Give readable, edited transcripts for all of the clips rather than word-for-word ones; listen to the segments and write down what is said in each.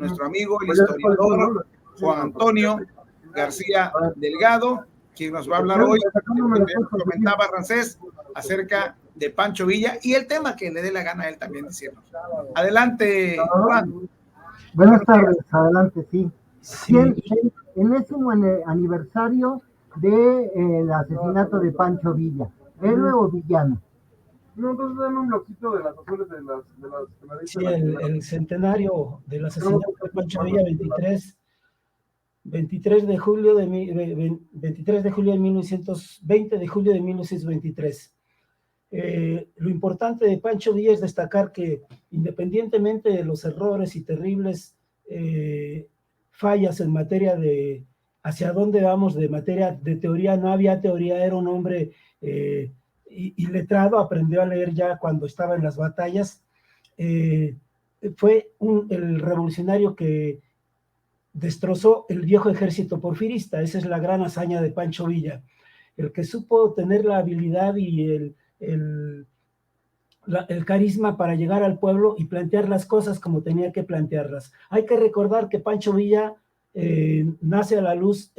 nuestro amigo, el historiador Juan Antonio García Delgado, quien nos va a hablar hoy, como comentaba Ramsés, acerca de Pancho Villa y el tema que le dé la gana a él también decirnos. Adelante, Juan. Buenas tardes, adelante, sí. El enésimo aniversario del asesinato de Pancho Villa, héroe o villano. No, entonces dan un bloquito de las azules de las sí, el centenario del asesinato de Pancho Villa, 23 de julio de 1923. Lo importante de Pancho Villa es destacar que, independientemente de los errores y terribles fallas en materia de hacia dónde vamos, de materia de teoría, no había teoría, era un hombre iletrado, aprendió a leer ya cuando estaba en las batallas. Fue el revolucionario que destrozó el viejo ejército porfirista. Esa es la gran hazaña de Pancho Villa, el que supo tener la habilidad y el carisma para llegar al pueblo y plantear las cosas como tenía que plantearlas. Hay que recordar que Pancho Villa nace a la luz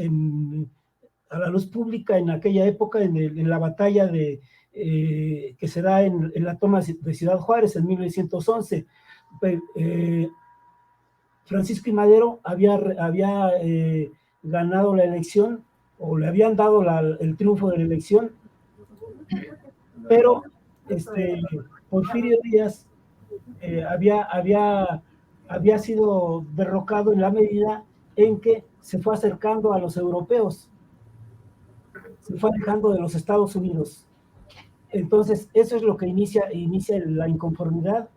pública en aquella época, en la batalla que se da en la toma de Ciudad Juárez en 1911. Francisco I. Madero había ganado la elección, o le habían dado el triunfo de la elección, pero Porfirio Díaz había sido derrocado en la medida en que se fue acercando a los europeos, se fue alejando de los Estados Unidos. Entonces, eso es lo que inicia la inconformidad,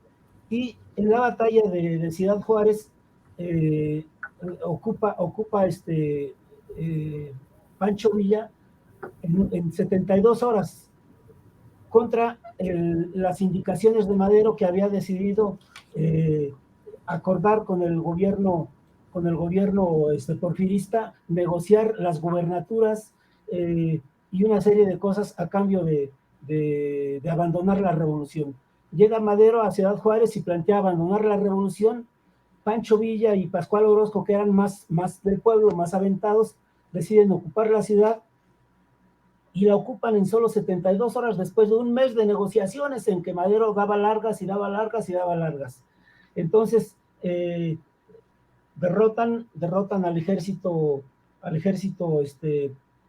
y en la batalla de Ciudad Juárez ocupa Pancho Villa en 72 horas contra las indicaciones de Madero, que había decidido acordar con el gobierno porfirista, negociar las gubernaturas y una serie de cosas a cambio de abandonar la revolución. Llega Madero a Ciudad Juárez y plantea abandonar la revolución. Pancho Villa y Pascual Orozco, que eran más del pueblo, más aventados, deciden ocupar la ciudad, y la ocupan en solo 72 horas, después de un mes de negociaciones en que Madero daba largas y daba largas y daba largas. Entonces, derrotan al ejército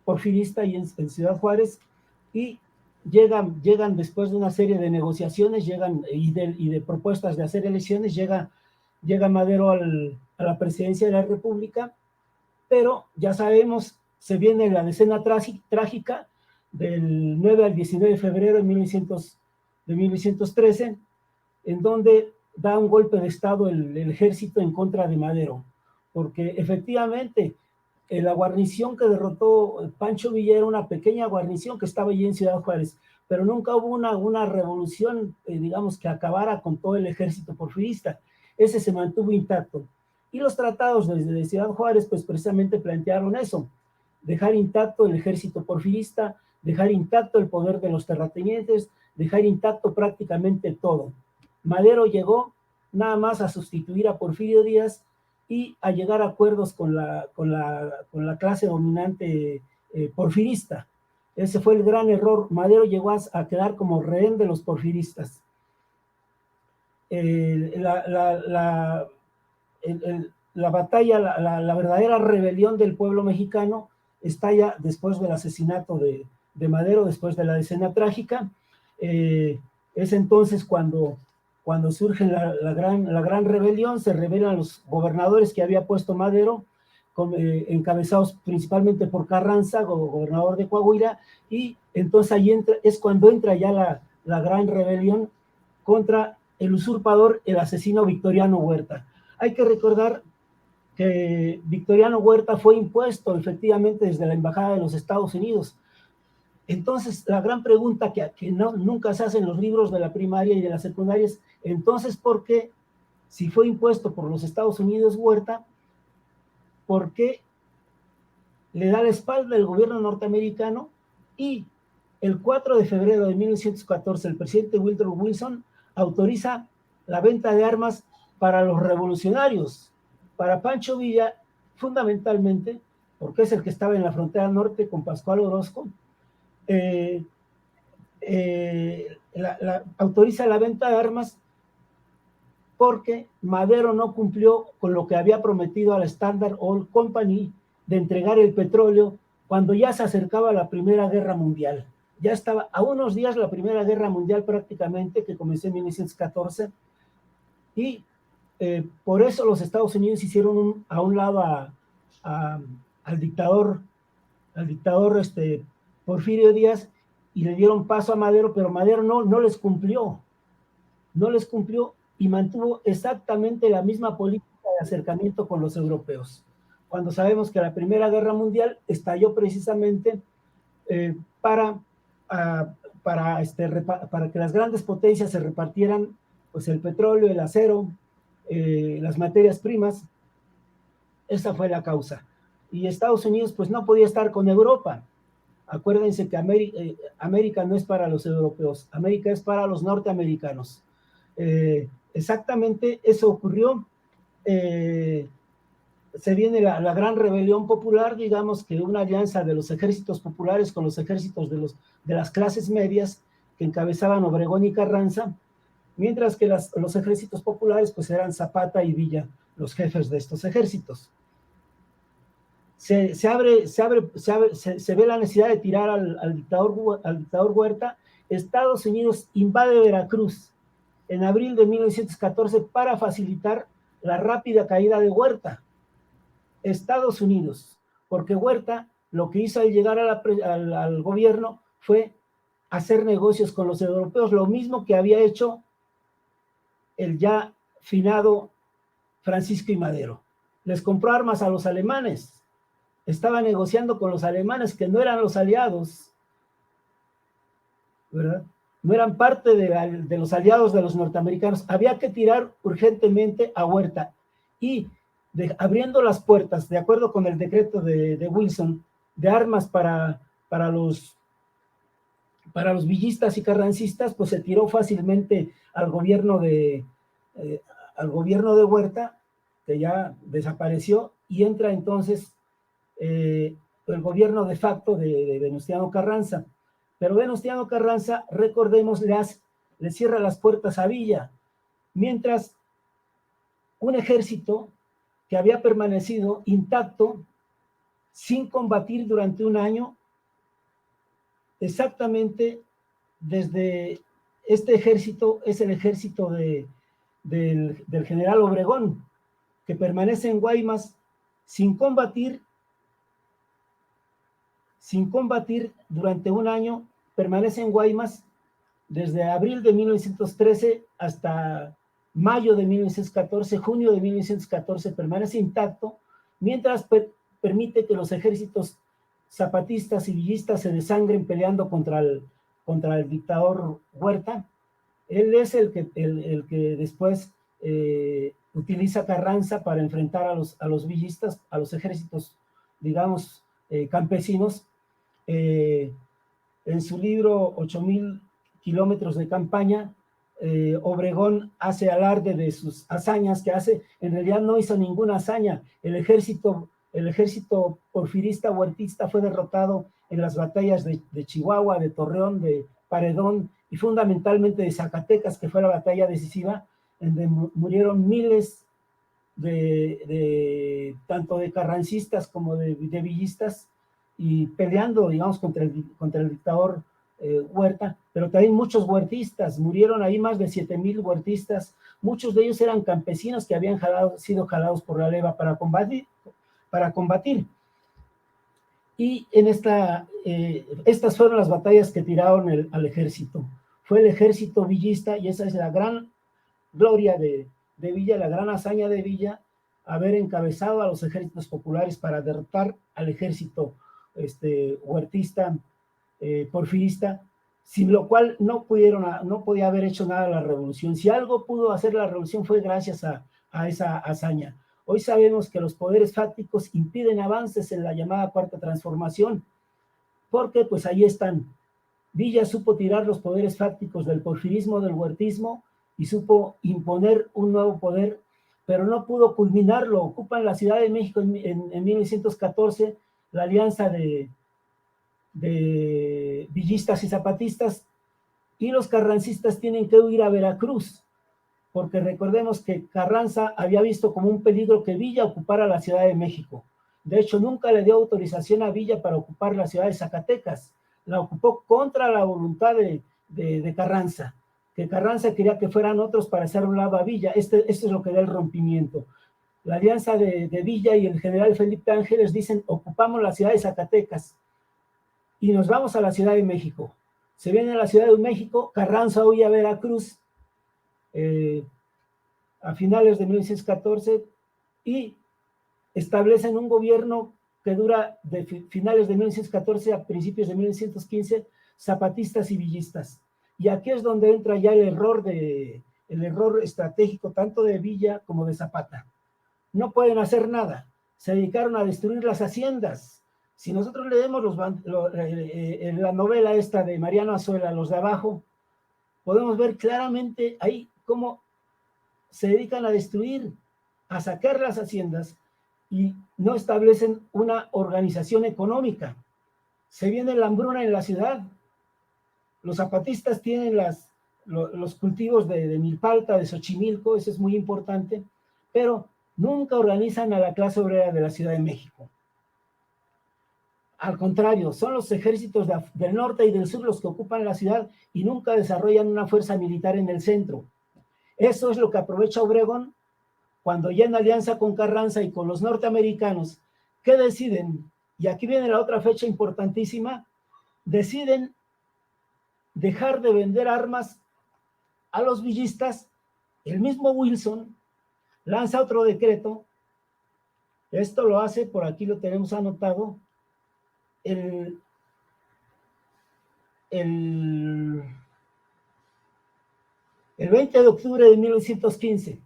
porfirista y en Ciudad Juárez, y llegan después de una serie de negociaciones, y de propuestas de hacer elecciones, llega Madero a la presidencia de la República, pero ya sabemos, se viene la decena trágica del 9 al 19 de febrero de 1913, en donde da un golpe de estado el ejército en contra de Madero, porque efectivamente la guarnición que derrotó Pancho Villa era una pequeña guarnición que estaba allí en Ciudad Juárez, pero nunca hubo una revolución, digamos, que acabara con todo el ejército porfirista. Ese se mantuvo intacto. Y los tratados desde Ciudad Juárez, pues precisamente plantearon eso: dejar intacto el ejército porfirista, dejar intacto el poder de los terratenientes, dejar intacto prácticamente todo. Madero llegó nada más a sustituir a Porfirio Díaz y a llegar a acuerdos con la clase dominante porfirista. Ese fue el gran error. Madero llegó a quedar como rehén de los porfiristas. La batalla, la verdadera rebelión del pueblo mexicano estalla después del asesinato de Madero, después de la decena trágica. Es entonces cuando surge la gran rebelión. Se rebelan los gobernadores que había puesto Madero, encabezados principalmente por Carranza, gobernador de Coahuila, y entonces ahí es cuando entra ya la gran rebelión contra el usurpador, el asesino Victoriano Huerta. Hay que recordar que Victoriano Huerta fue impuesto efectivamente desde la Embajada de los Estados Unidos. Entonces, la gran pregunta que nunca se hace en los libros de la primaria y de la secundaria es: entonces, ¿por qué, si fue impuesto por los Estados Unidos Huerta, por qué le da la espalda el gobierno norteamericano? Y el 4 de febrero de 1914, el presidente Woodrow Wilson autoriza la venta de armas para los revolucionarios. para Pancho Villa, fundamentalmente, porque es el que estaba en la frontera norte con Pascual Orozco, autoriza la venta de armas porque Madero no cumplió con lo que había prometido a la Standard Oil Company de entregar el petróleo cuando ya se acercaba la Primera Guerra Mundial. Ya estaba a unos días la Primera Guerra Mundial prácticamente, que comenzó en 1914, y por eso los Estados Unidos hicieron a un lado al dictador Porfirio Díaz, y le dieron paso a Madero, pero Madero no les cumplió y mantuvo exactamente la misma política de acercamiento con los europeos. Cuando sabemos que la Primera Guerra Mundial estalló precisamente para que las grandes potencias se repartieran pues el petróleo, el acero, las materias primas. Esa fue la causa. Y Estados Unidos pues no podía estar con Europa. Acuérdense que América no es para los europeos, América es para los norteamericanos. Exactamente eso ocurrió. Se viene la gran rebelión popular, digamos que una alianza de los ejércitos populares con los ejércitos de las clases medias que encabezaban Obregón y Carranza, mientras que los ejércitos populares pues eran Zapata y Villa los jefes de estos ejércitos. Se ve la necesidad de tirar al dictador Huerta. Estados Unidos invade Veracruz en abril de 1914 para facilitar la rápida caída de Huerta. Estados Unidos, porque Huerta lo que hizo al llegar al gobierno fue hacer negocios con los europeos, lo mismo que había hecho el ya finado Francisco I. Madero. Les compró armas a los alemanes, estaba negociando con los alemanes que no eran los aliados, ¿verdad? No eran parte de los aliados de los norteamericanos. Había que tirar urgentemente a Huerta y abriendo las puertas, de acuerdo con el decreto de Wilson, de armas para los villistas y carrancistas, pues se tiró fácilmente al gobierno de Huerta, que ya desapareció, y entra entonces el gobierno de facto de Venustiano Carranza. Pero Venustiano Carranza, recordemos, le cierra las puertas a Villa, mientras un ejército que había permanecido intacto, sin combatir durante un año, exactamente desde este ejército, es el ejército del general Obregón, que permanece en Guaymas sin combatir durante un año, permanece en Guaymas desde abril de 1913 hasta mayo de 1914, junio de 1914, permanece intacto, mientras permite que los ejércitos zapatistas y villistas se desangren peleando contra el dictador Huerta. Él es el que después utiliza Carranza para enfrentar a los villistas, a los ejércitos, digamos, campesinos. En su libro 8,000 kilómetros de campaña, Obregón hace alarde de sus hazañas que hace. En realidad no hizo ninguna hazaña. El ejército porfirista huertista fue derrotado en las batallas de Chihuahua, de Torreón, de Paredón y fundamentalmente de Zacatecas, que fue la batalla decisiva, donde murieron miles tanto de carrancistas como de villistas, y peleando, digamos, contra el dictador Huerta, pero también muchos huertistas, murieron ahí más de 7,000 huertistas, muchos de ellos eran campesinos que habían sido jalados por la leva para combatir. Y en estas fueron las batallas que tiraron al ejército. Fue el ejército villista, y esa es la gran gloria de Villa, la gran hazaña de Villa, haber encabezado a los ejércitos populares para derrotar al ejército huertista, porfirista, sin lo cual no podía haber hecho nada la revolución. Si algo pudo hacer la revolución fue gracias a esa hazaña. Hoy sabemos que los poderes fácticos impiden avances en la llamada Cuarta Transformación, porque pues ahí están. Villa supo tirar los poderes fácticos del porfirismo, del huertismo, y supo imponer un nuevo poder pero no pudo culminarlo. Ocupan la Ciudad de México en 1914, la alianza de villistas y zapatistas, y los carrancistas tienen que huir a Veracruz, porque recordemos que Carranza había visto como un peligro que Villa ocupara la Ciudad de México. De hecho, nunca le dio autorización a Villa para ocupar la ciudad de Zacatecas. La ocupó contra la voluntad de Carranza, que Carranza quería que fueran otros para hacer un lado a Villa. Esto es lo que da el rompimiento. La alianza de Villa y el general Felipe Ángeles dicen: ocupamos la ciudad de Zacatecas y nos vamos a la Ciudad de México. Se viene a la Ciudad de México, Carranza huye a Veracruz a finales de 1914 y establecen un gobierno que dura de finales de 1914 a principios de 1915, zapatistas y villistas. Y aquí es donde entra ya el error estratégico tanto de Villa como de Zapata. No pueden hacer nada, se dedicaron a destruir las haciendas. Si nosotros leemos la novela esta de Mariano Azuela, Los de Abajo, podemos ver claramente ahí cómo se dedican a destruir, a sacar las haciendas y no establecen una organización económica. Se viene la hambruna en la ciudad. Los zapatistas tienen los cultivos de milpalta, de Xochimilco, eso es muy importante, pero nunca organizan a la clase obrera de la Ciudad de México. Al contrario, son los ejércitos del norte y del sur los que ocupan la ciudad y nunca desarrollan una fuerza militar en el centro. Eso es lo que aprovecha Obregón cuando ya en alianza con Carranza y con los norteamericanos, ¿qué deciden? Y aquí viene la otra fecha importantísima: deciden dejar de vender armas a los villistas. El mismo Wilson lanza otro decreto, esto lo hace, por aquí lo tenemos anotado, el 20 de octubre de 1915,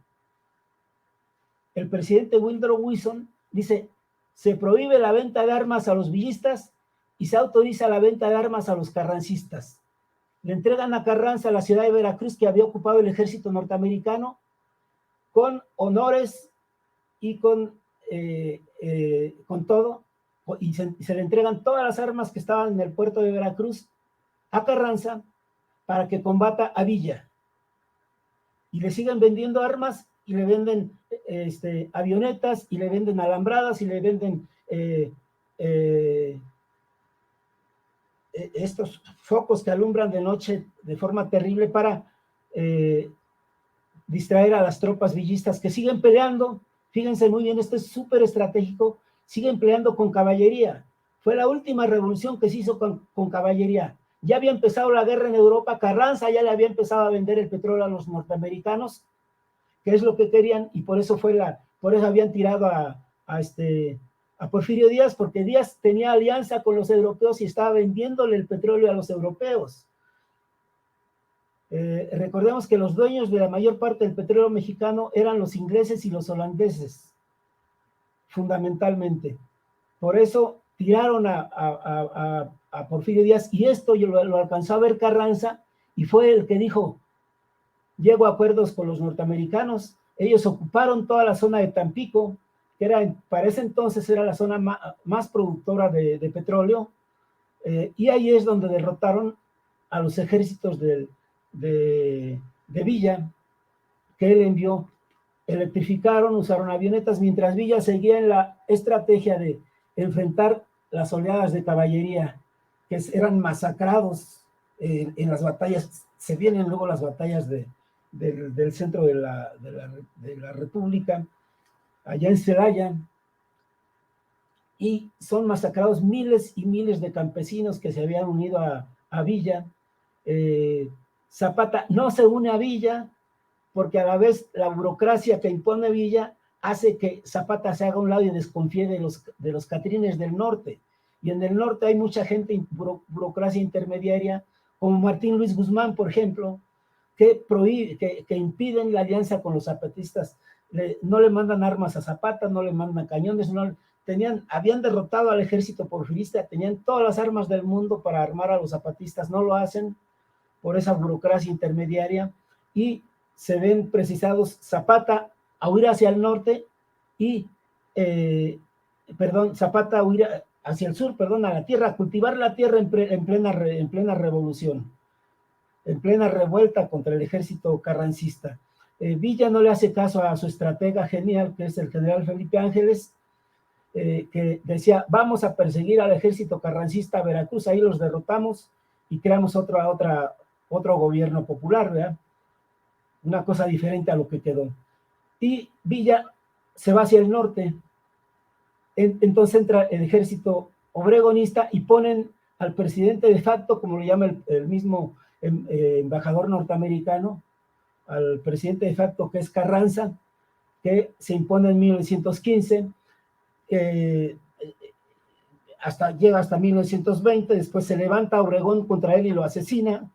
el presidente Woodrow Wilson dice: se prohíbe la venta de armas a los villistas y se autoriza la venta de armas a los carrancistas. Le entregan a Carranza la ciudad de Veracruz, que había ocupado el ejército norteamericano, con honores y con todo, y se le entregan todas las armas que estaban en el puerto de Veracruz a Carranza para que combata a Villa. Y le siguen vendiendo armas y le venden avionetas y le venden alambradas y le venden estos focos que alumbran de noche de forma terrible para distraer a las tropas villistas, que siguen peleando. Fíjense muy bien, esto es súper estratégico, siguen peleando con caballería. Fue la última revolución que se hizo con caballería. Ya había empezado la guerra en Europa, Carranza ya le había empezado a vender el petróleo a los norteamericanos, que es lo que querían, y por eso habían tirado a Porfirio Díaz, porque Díaz tenía alianza con los europeos y estaba vendiéndole el petróleo a los europeos. Recordemos que los dueños de la mayor parte del petróleo mexicano eran los ingleses y los holandeses, fundamentalmente. Por eso tiraron a Porfirio Díaz, y esto lo alcanzó a ver Carranza, y fue el que dijo: llego a acuerdos con los norteamericanos. Ellos ocuparon toda la zona de Tampico, que para ese entonces era la zona más productora de petróleo, y ahí es donde derrotaron a los ejércitos de Villa, que él envió. Electrificaron, usaron avionetas, mientras Villa seguía en la estrategia de enfrentar las oleadas de caballería, que eran masacrados en las batallas. Se vienen luego las batallas del centro de la República, allá en Celaya, y son masacrados miles y miles de campesinos que se habían unido a Villa. Zapata no se une a Villa porque a la vez la burocracia que impone Villa hace que Zapata se haga a un lado y desconfíe de los catrines del norte. Y en el norte hay mucha gente, burocracia intermediaria, como Martín Luis Guzmán, por ejemplo, que impiden la alianza con los zapatistas. No le mandan armas a Zapata, no le mandan cañones, habían derrotado al ejército porfirista, tenían todas las armas del mundo para armar a los zapatistas, no lo hacen por esa burocracia intermediaria, y se ven precisados. Zapata a huir hacia el norte y, Zapata a huir hacia el sur, a la tierra, a cultivar la tierra en plena revolución, en plena revuelta contra el ejército carrancista. Villa no le hace caso a su estratega genial, que es el general Felipe Ángeles, que decía, vamos a perseguir al ejército carrancista a Veracruz, ahí los derrotamos y creamos otro gobierno popular, ¿verdad? Una cosa diferente a lo que quedó. Y Villa se va hacia el norte, entonces entra el ejército obregonista y ponen al presidente de facto, como lo llama el mismo embajador norteamericano, al presidente de facto, que es Carranza, que se impone en 1915, llega hasta 1920, después se levanta Obregón contra él y lo asesina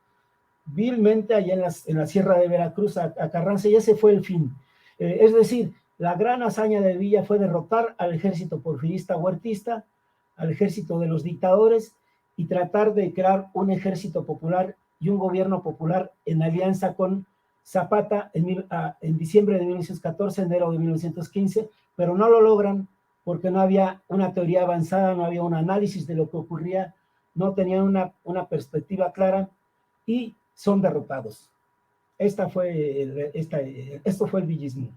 vilmente allá en la sierra de Veracruz a Carranza, y ese fue el fin. Es decir, la gran hazaña de Villa fue derrotar al ejército porfirista huertista, al ejército de los dictadores, y tratar de crear un ejército popular y un gobierno popular en alianza con Zapata en diciembre de 1914, enero de 1915, pero no lo logran porque no había una teoría avanzada, no había un análisis de lo que ocurría, no tenían una perspectiva clara y son derrotados. Esto fue el villismo.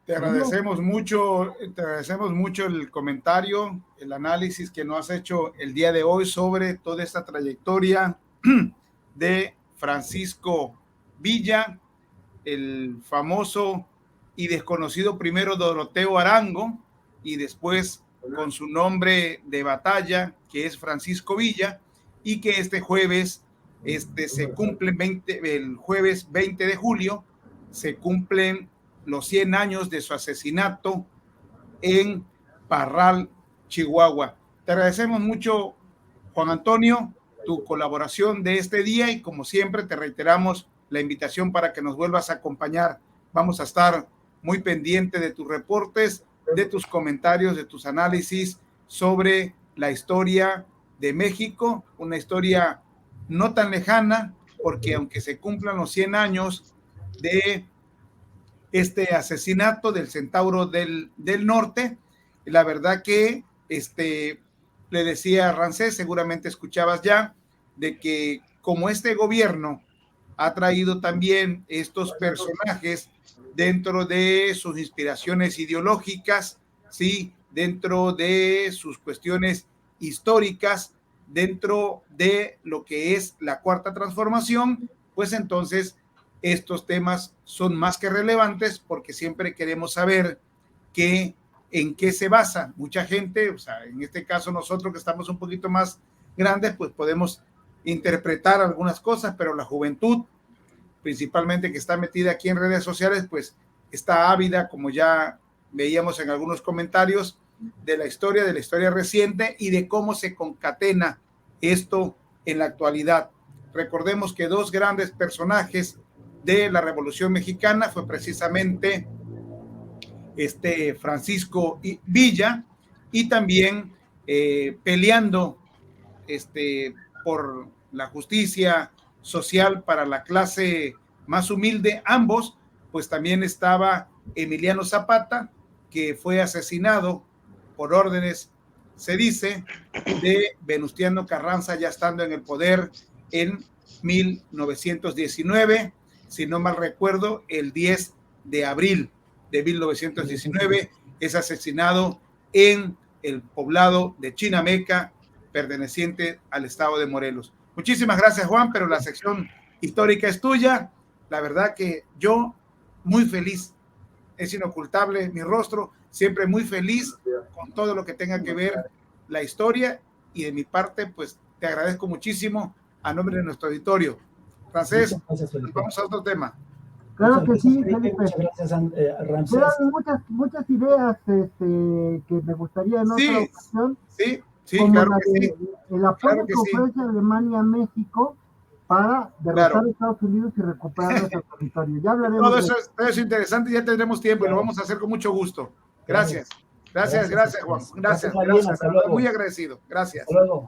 Te agradecemos mucho el comentario, el análisis que nos has hecho el día de hoy sobre toda esta trayectoria de Francisco Villa, el famoso y desconocido primero Doroteo Arango, y después con su nombre de batalla, que es Francisco Villa, y que este jueves se cumplen el jueves 20 de julio, se cumplen los 100 años de su asesinato en Parral, Chihuahua. Te agradecemos mucho, Juan Antonio, tu colaboración de este día, y como siempre te reiteramos la invitación para que nos vuelvas a acompañar. Vamos a estar muy pendiente de tus reportes, de tus comentarios, de tus análisis sobre la historia de México, una historia no tan lejana, porque aunque se cumplan los 100 años de este asesinato del Centauro del Norte, la verdad que le decía a Rancés, seguramente escuchabas ya, de que como este gobierno ha traído también estos personajes dentro de sus inspiraciones ideológicas, ¿sí? Dentro de sus cuestiones históricas, dentro de lo que es la Cuarta Transformación, pues entonces estos temas son más que relevantes, porque siempre queremos saber en qué se basa. Mucha gente, o sea, en este caso nosotros que estamos un poquito más grandes, pues podemos interpretar algunas cosas, pero la juventud, principalmente que está metida aquí en redes sociales, pues está ávida, como ya veíamos en algunos comentarios, de la historia reciente y de cómo se concatena esto en la actualidad. Recordemos que dos grandes personajes de la Revolución Mexicana fue precisamente Francisco Villa, y también peleando por la justicia social para la clase más humilde, ambos, pues también estaba Emiliano Zapata, que fue asesinado por órdenes, se dice, de Venustiano Carranza, ya estando en el poder en 1919, si no mal recuerdo, el 10 de abril de 1919, es asesinado en el poblado de Chinameca, perteneciente al estado de Morelos. Muchísimas gracias, Juan, pero la sección histórica es tuya. La verdad que yo muy feliz, es inocultable mi rostro, siempre muy feliz con todo lo que tenga que ver la historia, y de mi parte, pues te agradezco muchísimo a nombre de nuestro auditorio. Francés, vamos a otro tema. Claro que sí, Felipe. Muchas gracias, Ramsés. Quedan muchas ideas que me gustaría en otra ocasión. Sí, como claro la que sí. El apoyo Claro que que ofrece Alemania a México para derrotar a Estados Unidos y recuperar nuestro territorio. Ya hablaremos. Todo eso es interesante, ya tendremos tiempo y lo vamos a hacer con mucho gusto. Gracias, Juan. Gracias. Muy agradecido. Gracias. Hasta luego.